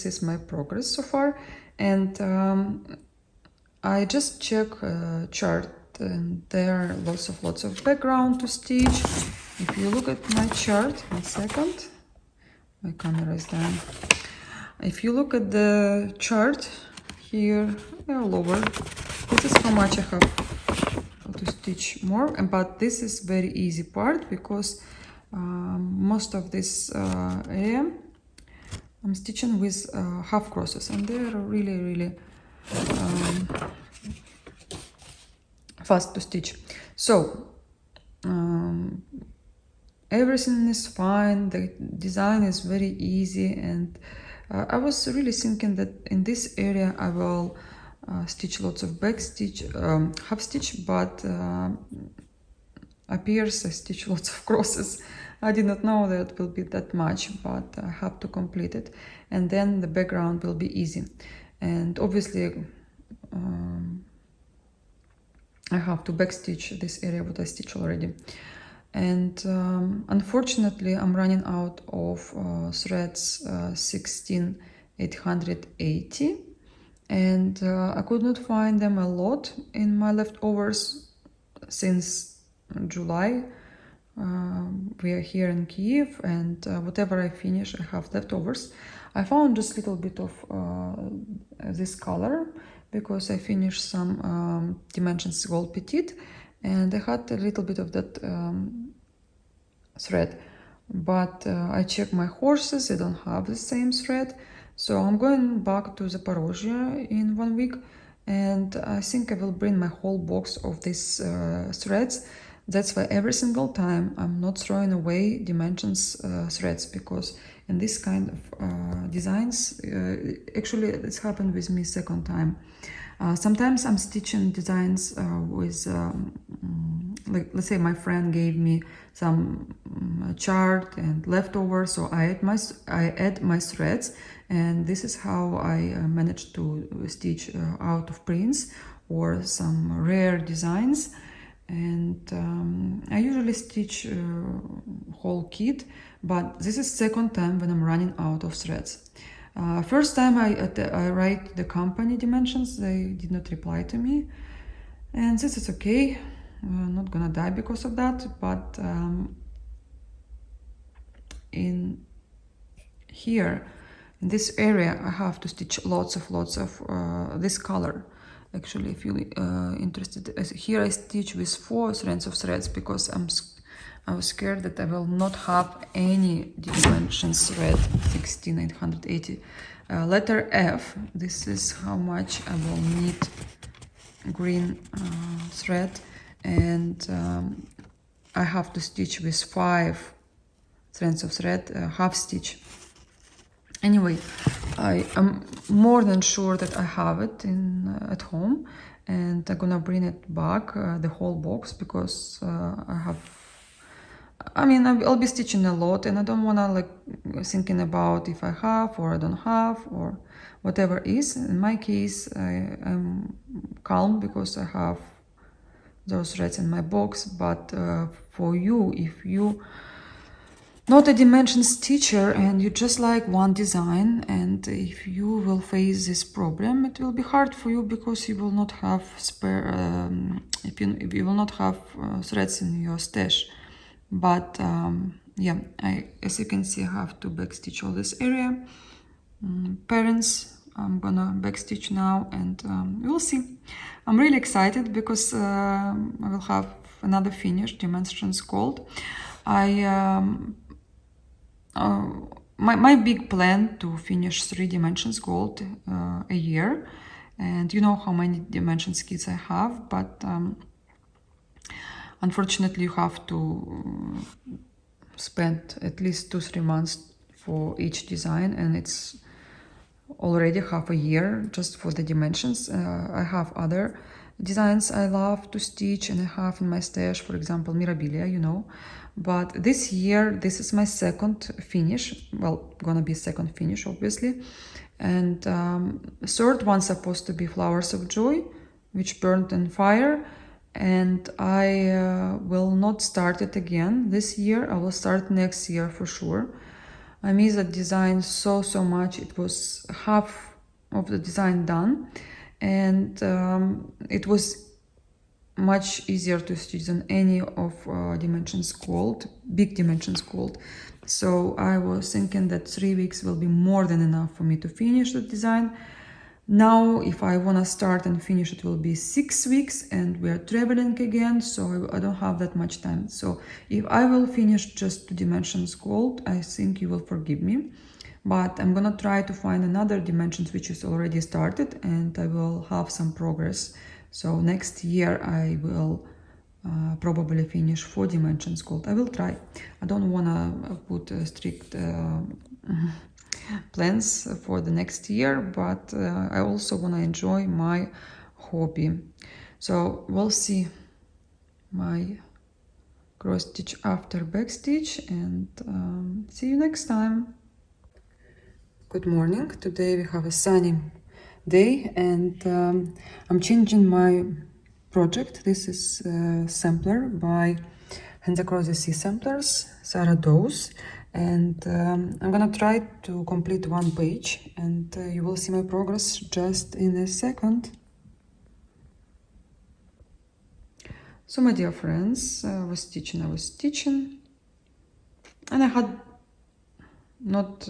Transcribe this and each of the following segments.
this is my progress so far. And I just check chart, and there are lots of background to stitch. If you look at my chart, 1 second, my camera is down. If you look at the chart here, lower, this is how much I have to stitch more. But this is very easy part, because most of this area I'm stitching with half crosses, and they are really fast to stitch. So everything is fine, the design is very easy, and I was really thinking that in this area I will stitch lots of back stitch, half stitch, but appears I stitch lots of crosses. I did not know that it will be that much, but I have to complete it, and then the background will be easy. And obviously I have to backstitch this area what I stitched already. And unfortunately I'm running out of threads 16880, and I could not find them a lot in my leftovers since July. We are here in Kiev, and whatever I finish I have leftovers. I found just a little bit of this color, because I finished some Dimensions Gold Petite, and I had a little bit of that thread, but I checked my horses, they don't have the same thread, so I'm going back to Zaporozhye in 1 week, and I think I will bring my whole box of these threads. That's why every single time I'm not throwing away Dimensions threads, because in this kind of designs, actually it's happened with me second time. Sometimes I'm stitching designs with, like, let's say my friend gave me some chart and leftovers, so I add my threads, and this is how I managed to stitch out of prints or some rare designs. And I usually stitch whole kit, but this is second time when I'm running out of threads. First time I write the company Dimensions, they did not reply to me, and this is okay. I'm not gonna die because of that, but in here, in this area, I have to stitch lots of this color. Actually, if you're interested, here I stitch with 4 strands of threads, because I was scared that I will not have any Dimensions thread 16880. Letter F, this is how much I will need green thread, and I have to stitch with 5 strands of thread, half stitch. Anyway, I am more than sure that I have it at home, and I'm gonna bring it back, the whole box, because I'll be stitching a lot, and I don't wanna like thinking about if I have or I don't have or whatever is. In my case, I'm calm because I have those threads in my box, but for you, if you not a Dimensions teacher and you just like one design, and if you will face this problem, it will be hard for you, because you will not have spare, if you will not have threads in your stash. But yeah, as you can see, I have to backstitch all this area. Parents, I'm gonna backstitch now, and we'll see. I'm really excited because I will have another finish, Dimensions Gold. My big plan to finish 3 Dimensions Gold a year, and you know how many Dimensions kits I have, but unfortunately you have to spend at least 2-3 months for each design, and it's already half a year just for the Dimensions. I have other designs I love to stitch, and I have in my stash, for example, Mirabilia, you know. But this year, this is my second finish. Well, gonna be second finish, obviously. And third one supposed to be Flowers of Joy, which burned in fire. And I will not start it again this year. I will start next year for sure. I miss that design so much. It was half of the design done, and it was much easier to stitch than any of dimensions gold, big dimensions gold. So I was thinking that 3 weeks will be more than enough for me to finish the design. Now, if I want to start and finish, it will be 6 weeks, and we are traveling again, so I don't have that much time. So if I will finish just 2 dimensions gold, I think you will forgive me. But I'm gonna try to find another dimensions which is already started, and I will have some progress. So next year I will probably finish 4 dimensions gold. I will try. I don't wanna put strict plans for the next year, but I also want to enjoy my hobby. So we'll see my cross stitch after back stitch, and see you next time. Good morning. Today we have a sunny day, and I'm changing my project. This is a sampler by Hands Across the Sea Samplers, Sarah Dawes. And I'm gonna try to complete 1 page, and you will see my progress just in a second. So my dear friends, I was stitching, and I had not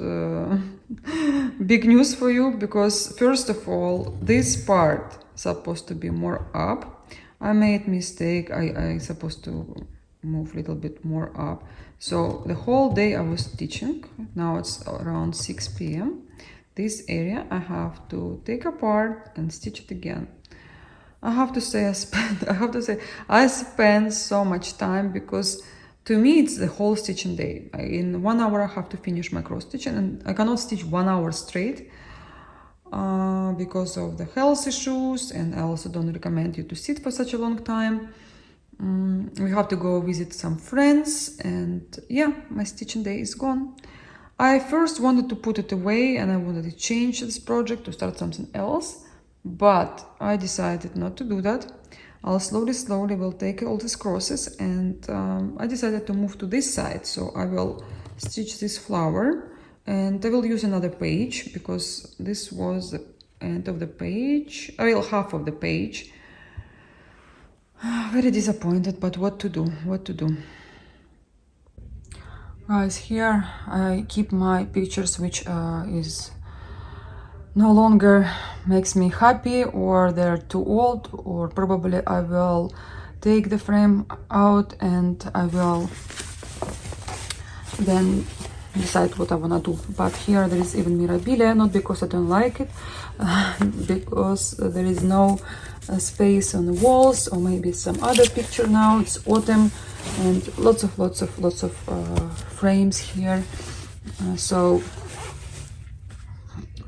big news for you, because first of all, this part supposed to be more up. I made mistake. I supposed to move a little bit more up. So the whole day I was stitching. Now it's around 6 p.m. This area I have to take apart and stitch it again. I have to say I spend so much time, because to me it's the whole stitching day. In 1 hour I have to finish my cross stitching, and I cannot stitch 1 hour straight because of the health issues, and I also don't recommend you to sit for such a long time. We have to go visit some friends, and yeah, my stitching day is gone. I first wanted to put it away, and I wanted to change this project to start something else, but I decided not to do that. I'll slowly will take all these crosses, and I decided to move to this side. So I will stitch this flower, and I will use another page, because this was the end of the page, half of the page. Very disappointed, but what to do? Guys, here I keep my pictures which is no longer makes me happy, or they're too old, or probably I will take the frame out and I will then decide what I wanna do. But here there is even Mirabilia, not because I don't like it, because there is no space on the walls, or maybe some other picture. Now it's autumn, and lots of frames here. So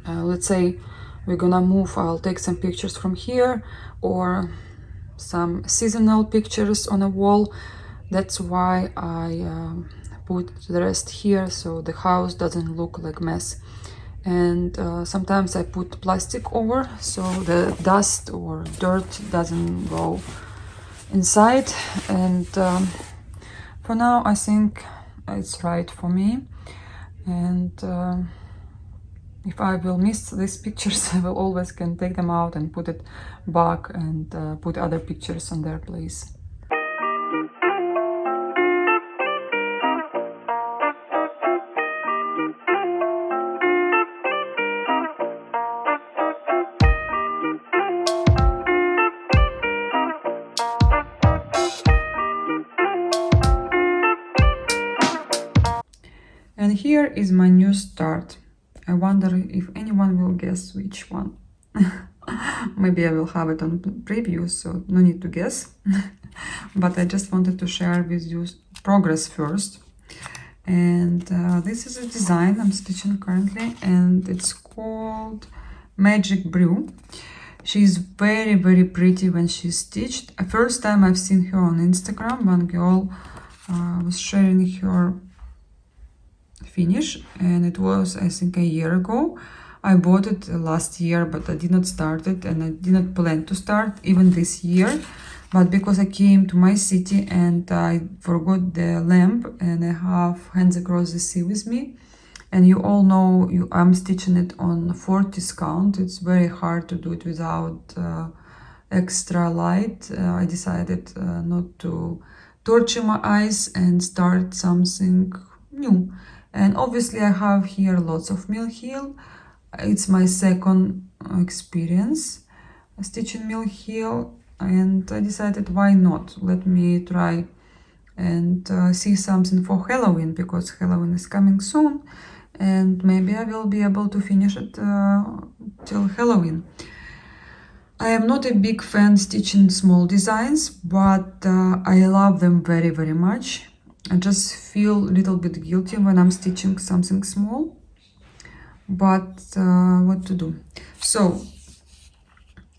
let's say we're gonna move. I'll take some pictures from here, or some seasonal pictures on a wall. That's why I put the rest here, so the house doesn't look like mess. And sometimes I put plastic over, so the dust or dirt doesn't go inside. And for now I think it's right for me. And if I will miss these pictures, I will always can take them out and put it back, and put other pictures on their place. And here is my new start. I wonder if anyone will guess which one. Maybe I will have it on preview, so no need to guess. But I just wanted to share with you progress first. And this is a design I'm stitching currently, and it's called Magic Brew. She's very pretty when she's stitched. First time I've seen her on Instagram. One girl was sharing her finish, and it was, I think, a year ago. I bought it last year, but I did not start it, and I did not plan to start even this year. But because I came to my city and I forgot the lamp, and I have Hands Across the Sea with me, And you all know I'm stitching it on 40th count. It's very hard to do it without extra light. I decided not to torture my eyes and start something new. And obviously I have here lots of mill heel. It's my second experience stitching mill heel, and I decided why not, let me try and see something for Halloween, because Halloween is coming soon and maybe I will be able to finish it till Halloween. I am not a big fan stitching small designs, but I love them very, very much. I just feel a little bit guilty when I'm stitching something small, but what to do? So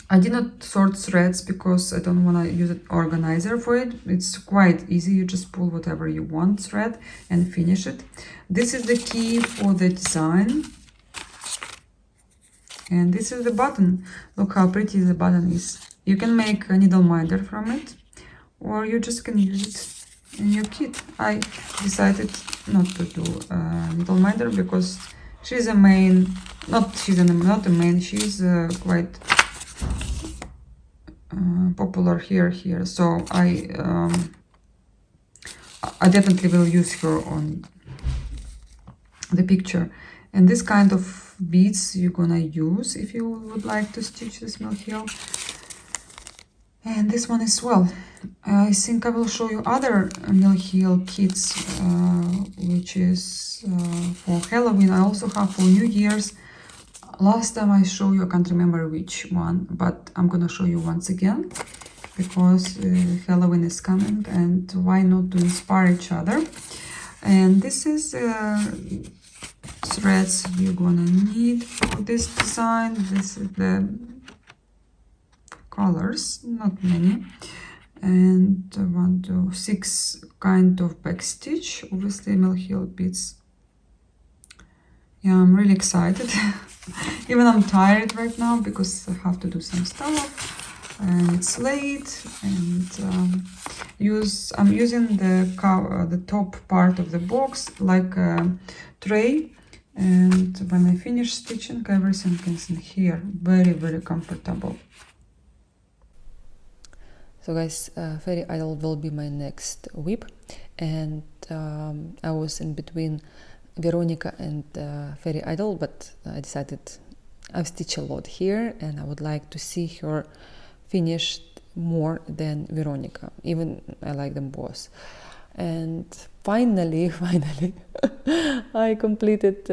I did not sort threads because I don't want to use an organizer for it. It's quite easy. You just pull whatever you want thread and finish it. This is the key for the design. And this is the button. Look how pretty the button is. You can make a needle minder from it, or you just can use it in your kit. I decided not to do a needle minder because she's a main, not a main, she's quite popular here. So I definitely will use her on the picture. And this kind of beads you're gonna use if you would like to stitch this mill heel. And this one as well. I think I will show you other mill heel kits, which is for Halloween. I also have for New Year's. Last time I showed you, I can't remember which one, but I'm gonna show you once again because Halloween is coming, and why not to inspire each other. And this is threads you're gonna need for this design. This is the colors, not many, and 1 to 6 kind of back stitch, obviously mill heel beads. Yeah, I'm really excited. Even I'm tired right now because I have to do some stuff and it's late. And I'm using the top part of the box like a tray, and when I finish stitching, everything is in here. Very, very comfortable. So guys, Fairy Idol will be my next whip, and I was in between Veronica and Fairy Idol, but I decided I've stitched a lot here and I would like to see her finished more than Veronica. Even I like them both. And finally I completed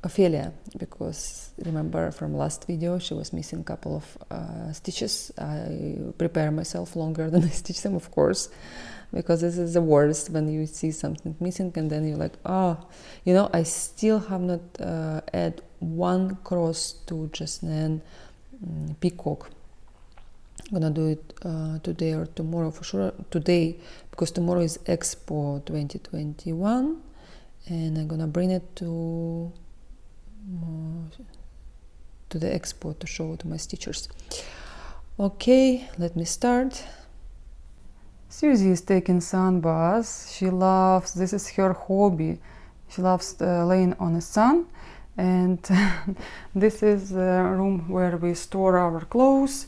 Ophelia, because remember from last video she was missing a couple of stitches. I prepare myself longer than I stitch them, of course, because this is the worst when you see something missing and then you're like, oh, you know, I still have not add one cross to Jasmine peacock. I'm gonna do it today or tomorrow for sure. Today, because tomorrow is EXPO 2021 and I'm gonna bring it to the EXPO to show to my stitchers. Okay, let me start. Susie is taking sun baths. She loves, this is her hobby. She loves laying on the sun, and this is the room where we store our clothes.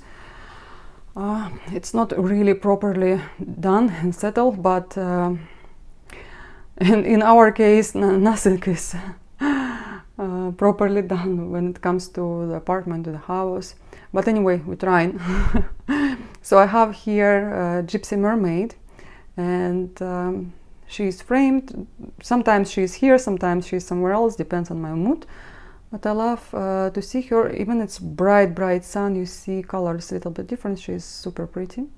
It's not really properly done and settled, but in our case nothing is properly done when it comes to the apartment, to the house. But anyway, we're trying. So I have here a Gypsy Mermaid, and she's framed. Sometimes she's here, sometimes she's somewhere else, depends on my mood. But I love to see her. Even it's bright sun, you see colors a little bit different. She's super pretty.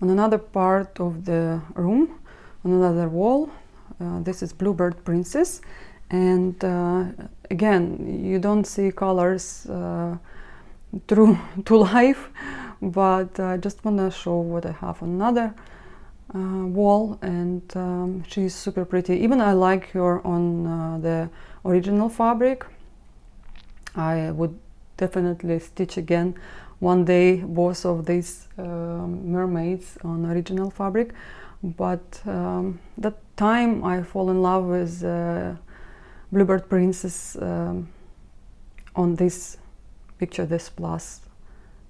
On another part of the room, on another wall, this is Bluebird Princess. And again, you don't see colors true to life, but I just want to show what I have on another wall, and she's super pretty. Even I like her on the original fabric. I would definitely stitch again one day both of these mermaids on original fabric, but that time I fall in love with Bluebird Princess on this picture, this plus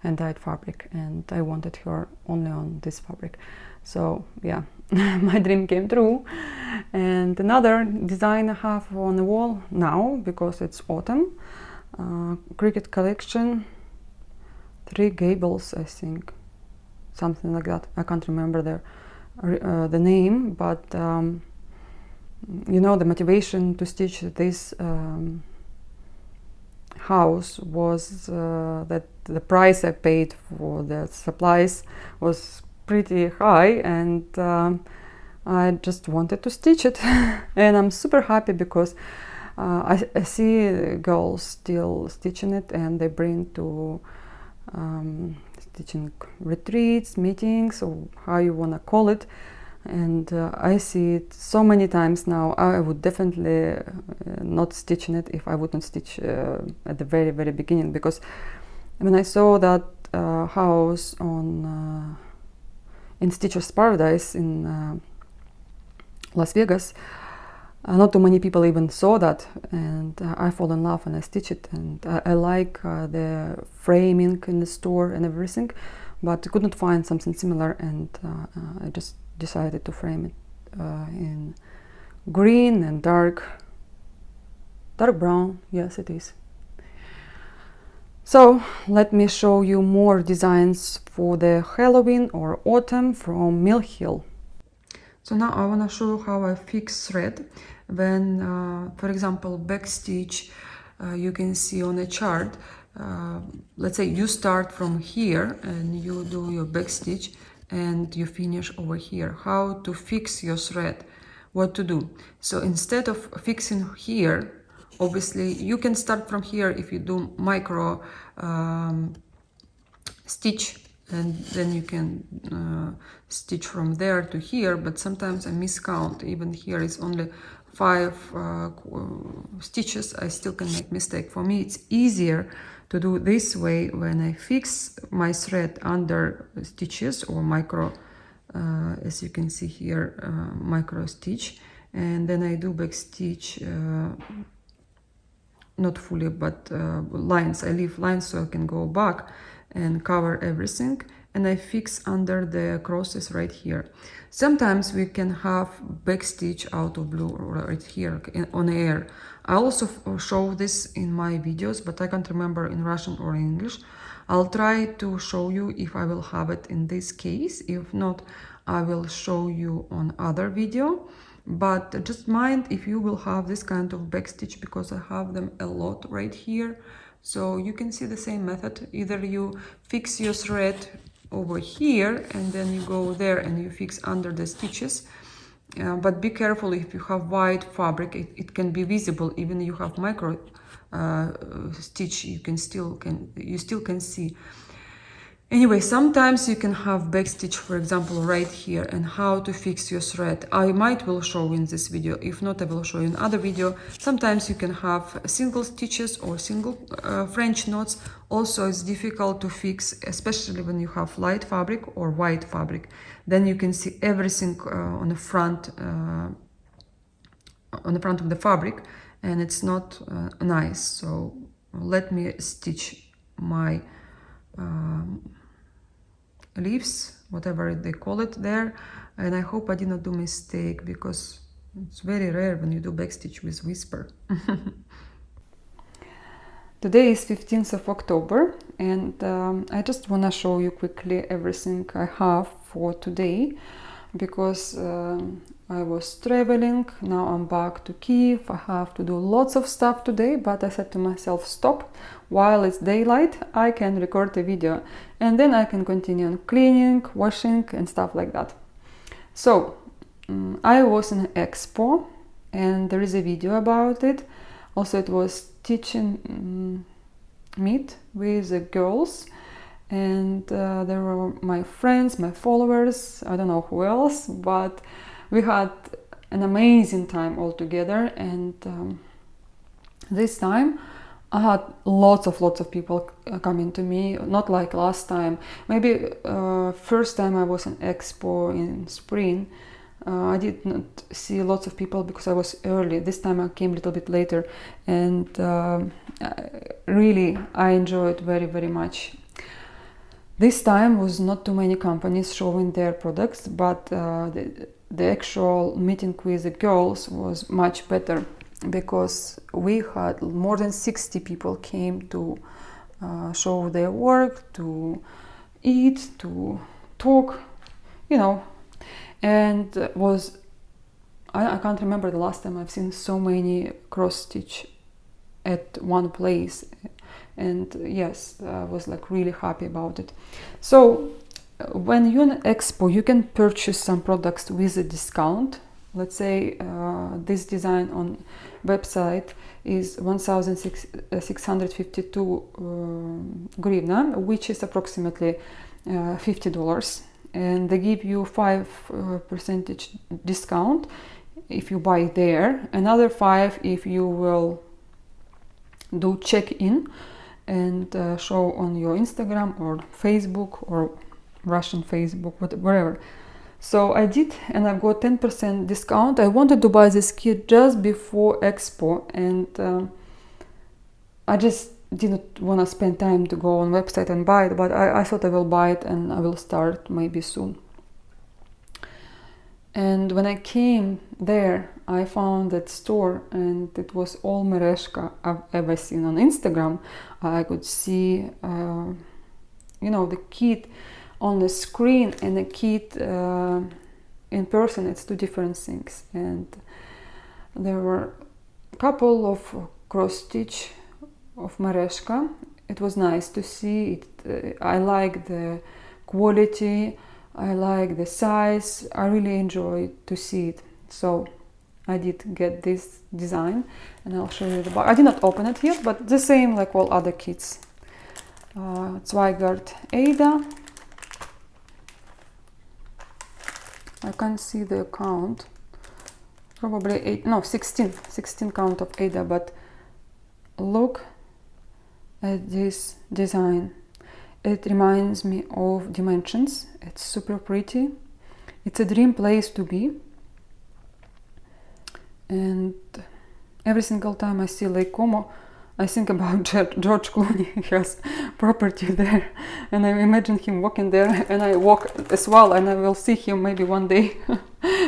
and dyed fabric, and I wanted her only on this fabric. So yeah, my dream came true. And another design I have on the wall now, because it's autumn, Cricket collection, Three Gables, I think, something like that. I can't remember the name, but you know, the motivation to stitch this house was that the price I paid for the supplies was pretty high, and I just wanted to stitch it. And I'm super happy because I see girls still stitching it, and they bring to stitching retreats, meetings, or how you want to call it. And I see it so many times now. I would definitely not stitching it if I wouldn't stitch at the very, very beginning, because when I saw that house on in Stitcher's Paradise in Las Vegas, not too many people even saw that, and I fall in love and I stitch it, and I like the framing in the store and everything, but I couldn't find something similar, and I just decided to frame it in green and dark brown. Yes, it is. So let me show you more designs for the Halloween or autumn from Mill Hill. So now I want to show you how I fix thread when, for example, backstitch, you can see on a chart, let's say you start from here and you do your backstitch and you finish over here. How to fix your thread, what to do. So instead of fixing here, obviously you can start from here if you do micro stitch, and then you can stitch from there to here, but sometimes I miscount. Even here is only 5 stitches. I still can make mistake. For me it's easier to do this way when I fix my thread under stitches or micro, as you can see here, micro stitch, and then I do back stitch, not fully, but lines. I leave lines so I can go back and cover everything, and I fix under the crosses right here. Sometimes we can have back stitch out of blue right here on air. I also show this in my videos, but I can't remember in Russian or English. I'll try to show you if I will have it in this case. If not, I will show you on other video. But just mind if you will have this kind of backstitch, because I have them a lot right here. So you can see the same method. Either you fix your thread over here and then you go there and you fix under the stitches. But be careful if you have white fabric, it can be visible. Even you have micro stitch, you still can see. Anyway, sometimes you can have backstitch, for example, right here, and how to fix your thread. I will show in this video. If not, I will show you in other video. Sometimes you can have single stitches or single French knots. Also, it's difficult to fix, especially when you have light fabric or white fabric. Then you can see everything on the front of the fabric, and it's not nice. So let me stitch my leaves, whatever they call it there, and I hope I did not do mistake, because it's very rare when you do backstitch with whisper. Today is 15th of October, and I just want to show you quickly everything I have for today, because I was traveling, now I'm back to Kiev. I have to do lots of stuff today, but I said to myself, stop, while it's daylight I can record a video, and then I can continue on cleaning, washing and stuff like that. So I was in EXPO, and there is a video about it. Also, it was teaching meet with the girls, and there were my friends, my followers, I don't know who else, but we had an amazing time all together. And this time I had lots of people coming to me, not like last time. Maybe first time I was in Expo in spring, I did not see lots of people because I was early. This time I came a little bit later, and really I enjoyed very much. This time was not too many companies showing their products, but the actual meeting with the girls was much better, because we had more than 60 people came to show their work, to eat, to talk, you know. And was I can't remember the last time I've seen so many cross stitch at one place. And yes, I was like really happy about it. So when you're in Expo, you can purchase some products with a discount. Let's say this design on website is 1,652 grivna, which is approximately $50, and they give you 5% discount if you buy there, another 5 if you will do check-in and show on your Instagram or Facebook or Russian Facebook, whatever. So I did, and I got 10% discount. I wanted to buy this kit just before Expo, and I just didn't want to spend time to go on website and buy it, but I thought I will buy it and I will start maybe soon. And when I came there, I found that store, and it was all Mereshka I've ever seen on Instagram. I could see, the kit on the screen and the kit in person. It's two different things. And there were a couple of cross stitch of Mereshka. It was nice to see it. I like the quality. I like the size. I really enjoy to see it. So I did get this design, and I'll show you the box. I did not open it yet, but the same like all other kits. Zweigart Ada. I can't see the count. Probably 16 count of Ada, but look at this design. It reminds me of Dimensions. It's super pretty. It's a dream place to be. And every single time I see Lake Como, I think about George Clooney. He has property there, and I imagine him walking there, and I walk as well, and I will see him maybe one day.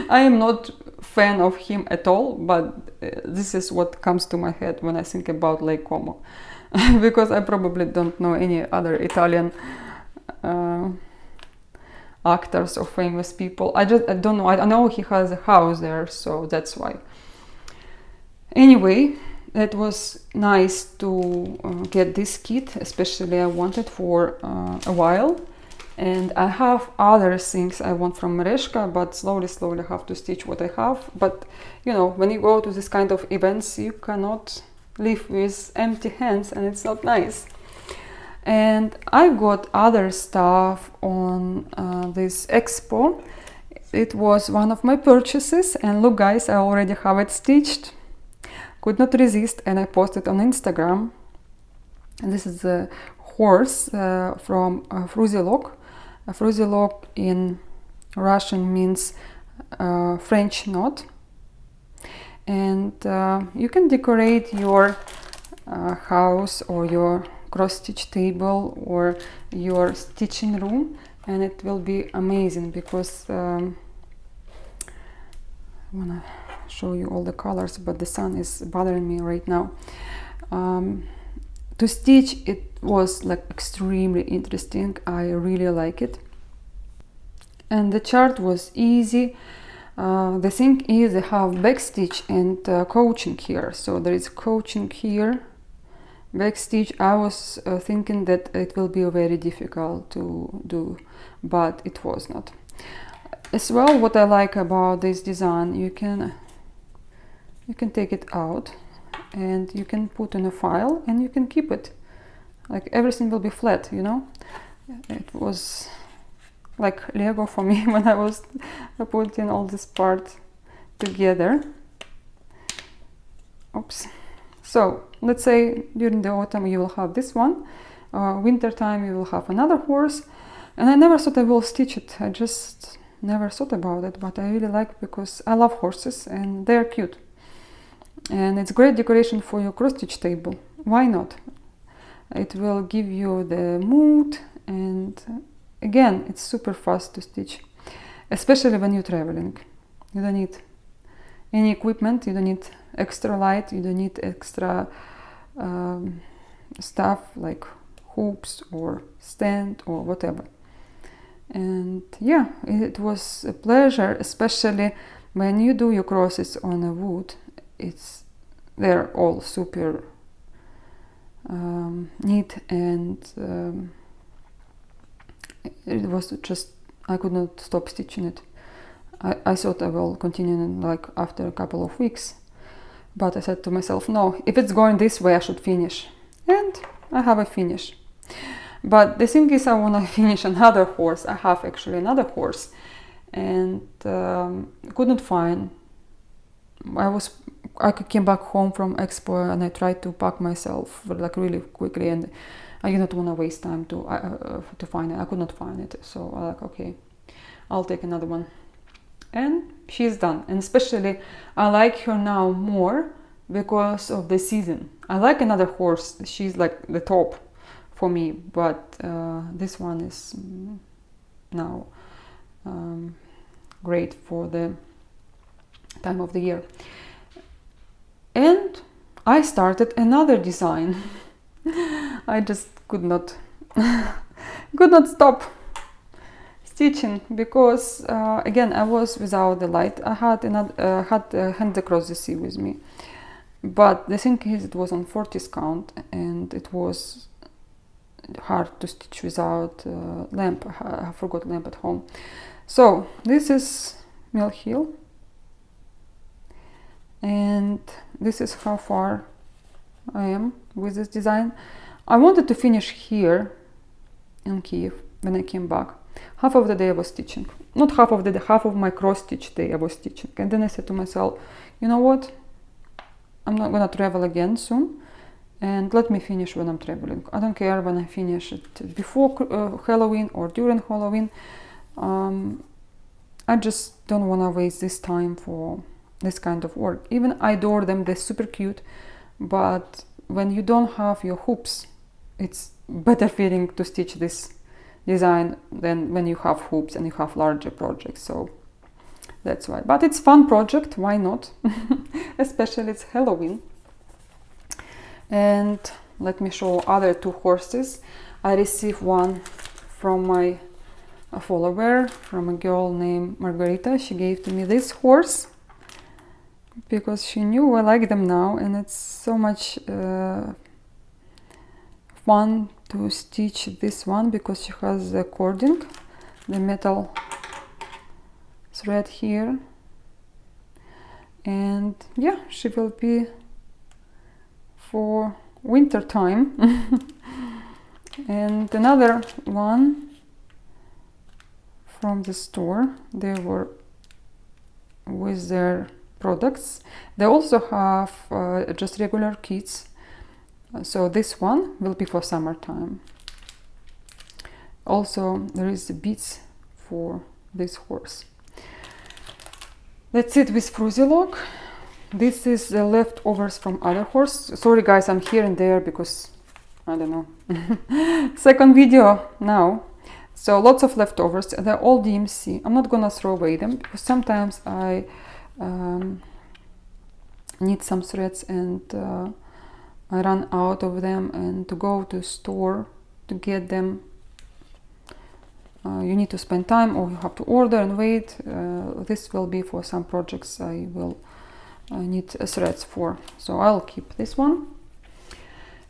I am not fan of him at all, but this is what comes to my head when I think about Lake Como. Because I probably don't know any other Italian actors or famous people. I don't know. I know he has a house there, so that's why. Anyway, it was nice to get this kit, especially I wanted for a while. And I have other things I want from Mereshka, but slowly I have to stitch what I have. But when you go to this kind of events, you cannot live with empty hands, and it's not nice. And I got other stuff on this Expo. It was one of my purchases, and look guys, I already have it stitched. Could not resist, and I posted on Instagram. And this is a horse from Fruzilok. Fruzilok in Russian means French knot. And you can decorate your house or your cross stitch table or your stitching room, and it will be amazing, because I want to show you all the colors, but the sun is bothering me right now. To stitch, it was like extremely interesting. I really like it, and the chart was easy. The thing is, I have backstitch and coaching here. So there is coaching here, backstitch. I was thinking that it will be very difficult to do, but it was not. As well, what I like about this design, you can take it out and you can put in a file and you can keep it. Like everything will be flat, It was like Lego for me when I was putting all this part together. Oops. So let's say during the autumn you will have this one, winter time you will have another horse, and I never thought I will stitch it. I just never thought about it, but I really like, because I love horses and they're cute, and it's great decoration for your cross stitch table. Why not? It will give you the mood, and again, it's super fast to stitch, especially when you're traveling. You don't need any equipment, you don't need extra light, you don't need extra stuff like hoops or stand or whatever. And yeah, it was a pleasure, especially when you do your crosses on a wood. They're all super neat, and it was just, I could not stop stitching it. I thought I will continue like after a couple of weeks, but I said to myself, no, if it's going this way I should finish, and I have a finish. But the thing is, I want to finish another horse. I have actually another horse, and couldn't find. I came back home from EXPO and I tried to pack myself like really quickly, and I did not want to waste time to find it. I could not find it, so I like, okay, I'll take another one. And she's done, and especially I like her now more because of the season. I like another horse, she's like the top for me, but this one is now great for the time of the year. And I started another design. I just could not stop stitching, because again, I was without the light. I had hand across the sea with me, but the thing is, it was on 40s count, and it was hard to stitch without lamp. I forgot lamp at home. So this is Mill Hill, and this is how far I am with this design. I wanted to finish here in Kiev when I came back. Half of the day I was stitching. Not half of the day, half of my cross stitch day I was stitching. And then I said to myself, you know what? I'm not gonna travel again soon, and let me finish when I'm traveling. I don't care when I finish it before Halloween or during Halloween. I just don't wanna waste this time for this kind of work. Even I adore them, they're super cute, but when you don't have your hoops, it's better feeling to stitch this design than when you have hoops and you have larger projects. So that's why. But it's fun project, why not? Especially it's Halloween. And let me show other two horses. I received one from my follower, from a girl named Margarita. She gave to me this horse because she knew I like them now, and it's so much fun to stitch this one because she has the cording, the metal thread here, and yeah, she will be for winter time. And another one from the store, they were with their products. They also have just regular kits. So this one will be for summertime. Also, there is the beads for this horse. That's it with Fruzilog. This is the leftovers from other horse. Sorry guys, I'm here and there because I don't know. Second video now. So lots of leftovers. They're all DMC. I'm not gonna throw away them because sometimes I need some threads and I run out of them, and to go to store to get them you need to spend time, or you have to order and wait. This will be for some projects I will need threads for, so I'll keep this one.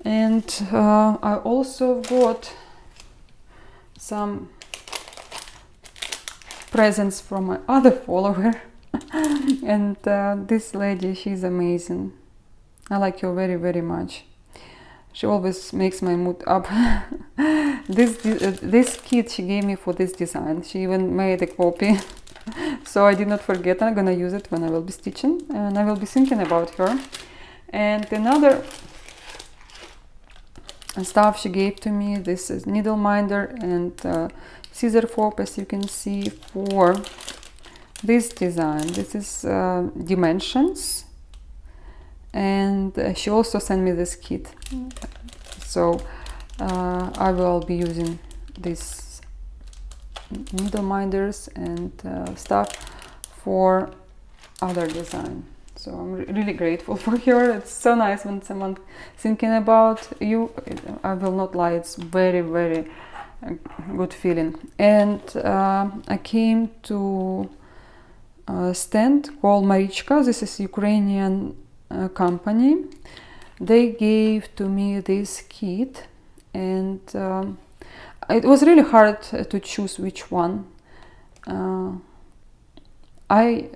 And I also got some presents from my other follower. And this lady, she's amazing. I like her very, very much. She always makes my mood up. This kit she gave me for this design. She even made a copy. So I did not forget. I'm gonna use it when I will be stitching, and I will be thinking about her. And another stuff she gave to me. This is needle minder and scissor fob, as you can see, for this design. This is dimensions, and she also sent me this kit, so I will be using these needle minders and stuff for other design. So I'm really grateful for her. It's so nice when someone thinking about you. I will not lie, it's very, very good feeling. And I came to a stand called Marichka. This is Ukrainian company. They gave to me this kit, and it was really hard to choose which one. I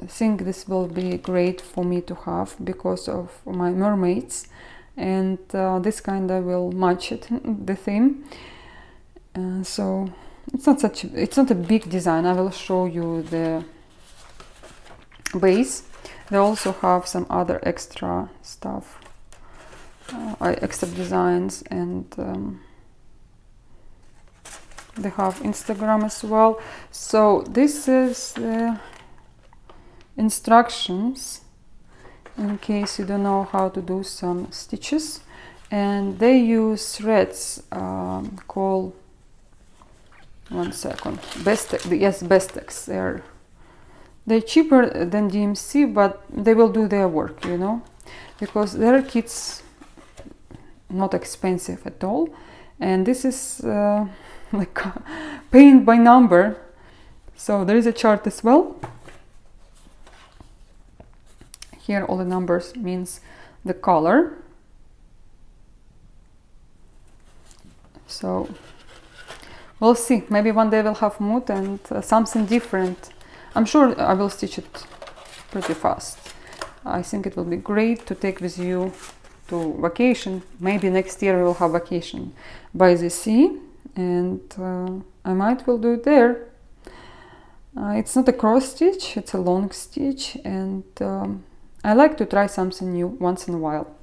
think this will be great for me to have because of my mermaids, and this kind of will match it, the theme. So it's not a big design. I will show you the base. They also have some other extra stuff, extra designs, and they have Instagram as well. So this is the instructions in case you don't know how to do some stitches, and they use threads called, one second, Bestex. They're cheaper than DMC, but they will do their work, you know, because their kits not expensive at all. And this is like paint by number, so there is a chart as well. Here all the numbers means the color. So we'll see, maybe one day we'll have mood and something different. I'm sure I will stitch it pretty fast. I think it will be great to take with you to vacation. Maybe next year we will have vacation by the sea, and I might will do it there. It's not a cross stitch, it's a long stitch, and I like to try something new once in a while.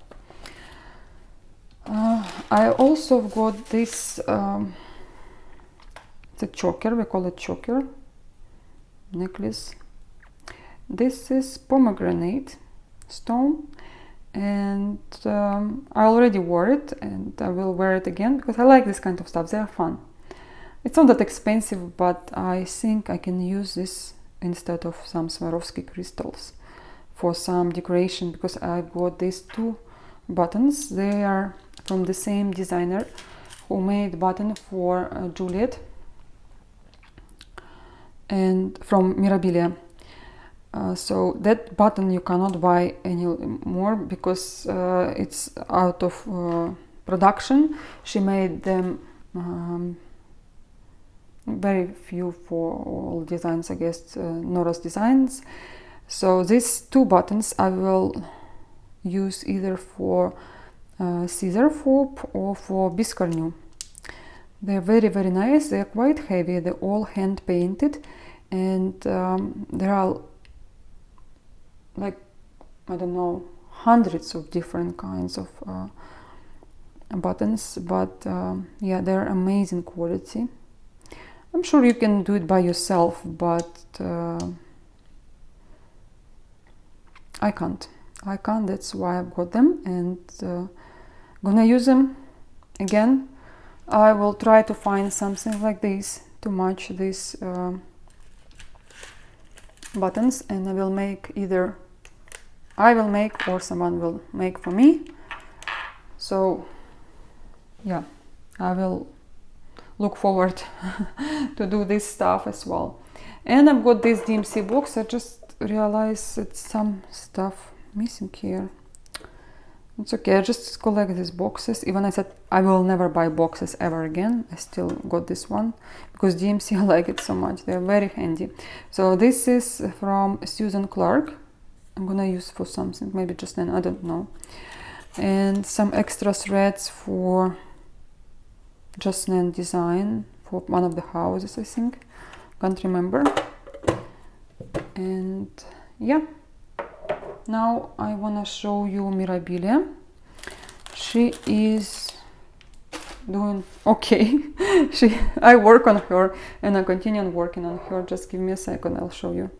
I also got this, it's a choker, we call it choker necklace. This is pomegranate stone, and I already wore it, and I will wear it again because I like this kind of stuff. They are fun. It's not that expensive, but I think I can use this instead of some Swarovski crystals for some decoration, because I got these two buttons. They are from the same designer who made button for Juliet, and from Mirabilia. So that button you cannot buy anymore because it's out of production. She made them very few for all designs, I guess, Nora's designs. So these two buttons I will use either for scissor fob or for biscornu. They're very, very nice. They're quite heavy. They're all hand painted, and there are, like, I don't know, hundreds of different kinds of buttons, but yeah, they're amazing quality. I'm sure you can do it by yourself, but I can't. That's why I've got them, and gonna use them again. I will try to find something like this to match these buttons, and I will make, either I will make or someone will make for me. So yeah, I will look forward to do this stuff as well. And I've got this DMC box. I just realized it's some stuff missing here. It's okay, I just collect these boxes. Even I said I will never buy boxes ever again, I still got this one because DMC, I like it so much. They're very handy. So this is from Susan Clark. I'm gonna use for something, maybe just then, I don't know. And some extra threads for Jasnan design for one of the houses, I think. Can't remember. And yeah. Now I wanna show you Mirabilia. She is doing okay. I work on her and I continue working on her. Just give me a second, I'll show you.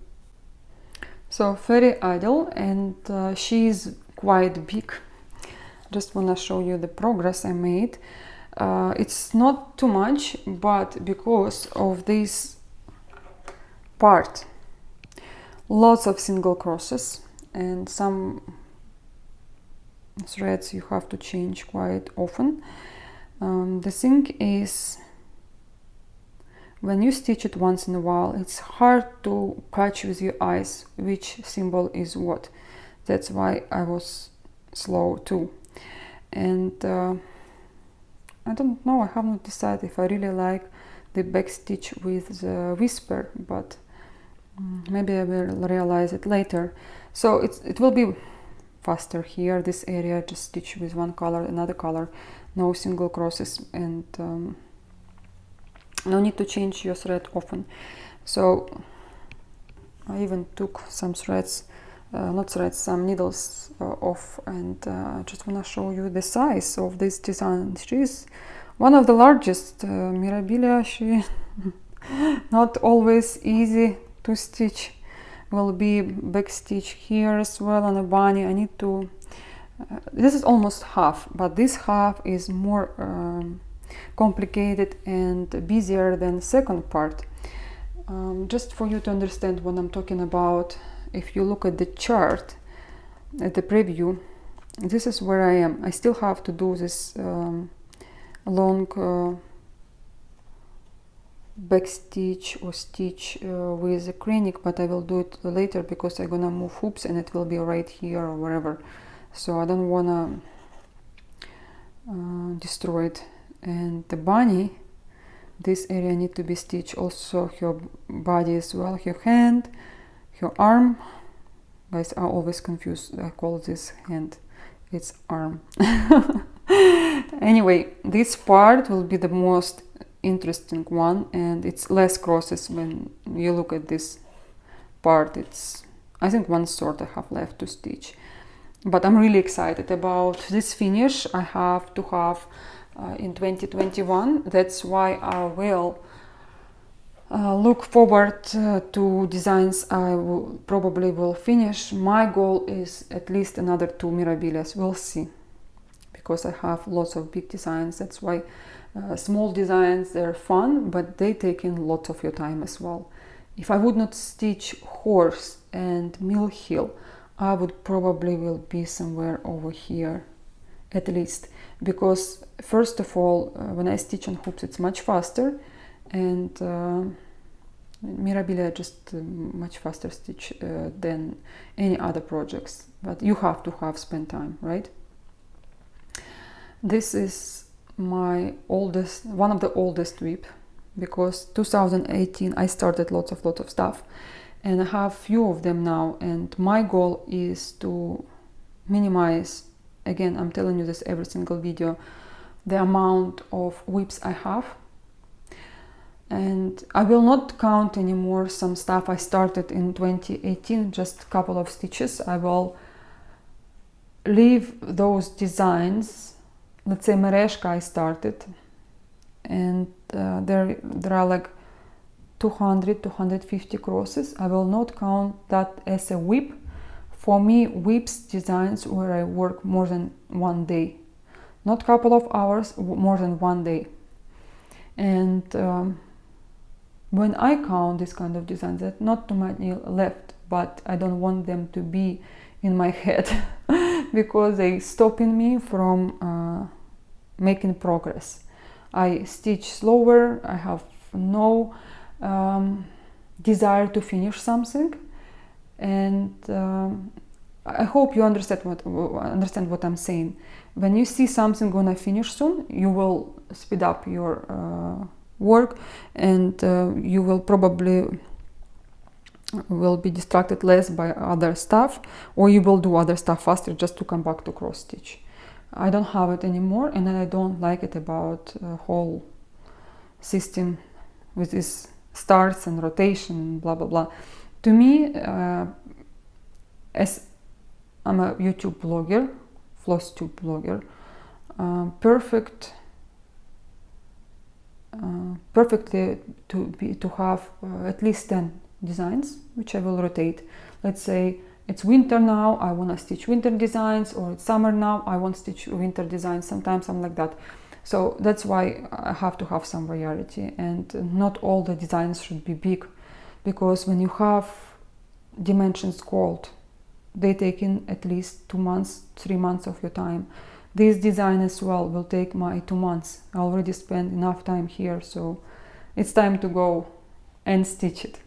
So very idle, and she's quite big. Just wanna show you the progress I made. It's not too much, but because of this part, lots of single crosses and some threads you have to change quite often. The thing is, when you stitch it once in a while, it's hard to catch with your eyes which symbol is what. That's why I was slow too. And I don't know, I have not decided if I really like the back stitch with the whisper, but maybe I will realize it later. So it will be faster here, this area, just stitch with one color, another color, no single crosses, and no need to change your thread often. So I even took some threads, some needles off, and I just want to show you the size of this design. She's one of the largest Mirabilia. She not always easy to stitch. Will be back stitch here as well on a bunny. I need to this is almost half, but this half is more complicated and busier than the second part. Just for you to understand what I'm talking about, if you look at the chart, at the preview, this is where I am. I still have to do this long back stitch or stitch with a crank, but I will do it later because I'm gonna move hoops and it will be right here or wherever, so I don't wanna destroy it. And the bunny, this area need to be stitched, also her body as well, her hand, her arm. Guys, I always confused, I call this hand, it's arm. Anyway, this part will be the most interesting one, and it's less crosses. When you look at this part, it's, I think, 1/3 I have left to stitch, but I'm really excited about this finish. I have to have in 2021. That's why I will look forward to designs I will probably will finish. My goal is at least another 2 Mirabilias. We'll see, because I have lots of big designs. That's why small designs, they're fun, but they take in lots of your time as well. If I would not stitch horse and mill heel, I would probably will be somewhere over here at least, because first of all, when I stitch on hoops, it's much faster, and Mirabilia just much faster stitch than any other projects, but you have to spend time, right? This is my oldest, one of the oldest WIP, because 2018 I started lots of stuff, and I have few of them now, and my goal is to minimize, again, I'm telling you this every single video, the amount of WIPs I have. And I will not count anymore some stuff I started in 2018, just a couple of stitches. I will leave those designs. Let's say Mereshka I started, and there are like 200-250 crosses. I will not count that as a WIP. For me, WIPs designs where I work more than 1 day, not couple of hours, more than 1 day. And when I count this kind of designs, that's not too many left, but I don't want them to be in my head because they stopping me from making progress. I stitch slower, I have no desire to finish something, and I hope you understand what I'm saying. When you see something gonna finish soon, you will speed up your work, and you will probably will be distracted less by other stuff, or you will do other stuff faster just to come back to cross stitch. I don't have it anymore, and I don't like it about whole system with this starts and rotation, blah blah blah. To me, as I'm a YouTube blogger, FlossTube blogger, perfect perfectly to have at least 10 designs, which I will rotate. Let's say it's winter now, I want to stitch winter designs, or it's summer now, I want to stitch winter designs. Sometimes I'm like that. So that's why I have to have some variety, and not all the designs should be big, because when you have dimensions called, they take in at least 2 months, 3 months of your time. This design as well will take my 2 months. I already spent enough time here, so it's time to go and stitch it.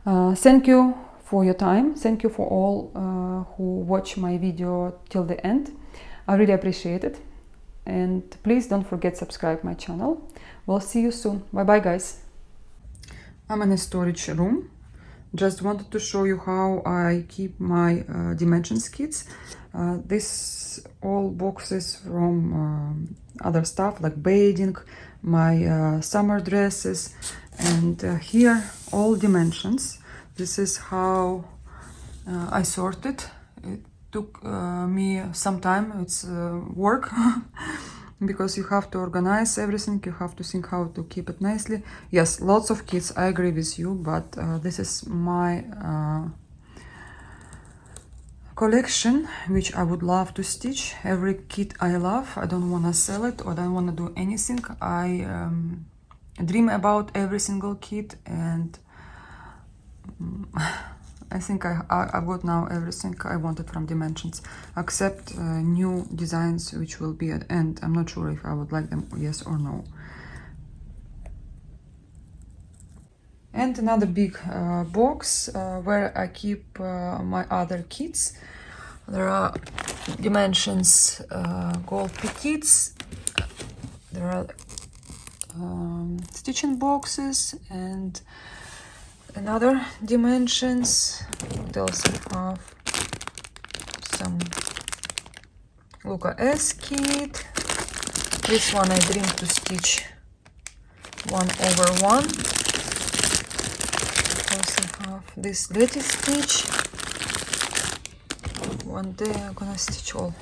Thank you for your time. Thank you for all who watch my video till the end. I really appreciate it. And please don't forget to subscribe my channel. We'll see you soon. Bye bye, guys. I'm in a storage room. Just wanted to show you how I keep my dimensions kits. This all boxes from other stuff like bedding, my summer dresses, and here all dimensions. This is how I sorted. It took me some time. It's work because you have to organize everything. You have to think how to keep it nicely. Yes, lots of kits, I agree with you, but this is my collection, which I would love to stitch. Every kit I love. I don't want to sell it, or I don't want to do anything. I dream about every single kit, and I think I've got now everything I wanted from Dimensions, except new designs which will be at end. I'm not sure if I would like them, yes or no. And another big box where I keep my other kits. There are Dimensions gold kits. There are stitching boxes and another Dimensions. What else I have? Some Luca S kit. This one I dream to stitch 1/1. Also have this Letty Stitch. One day I'm gonna stitch all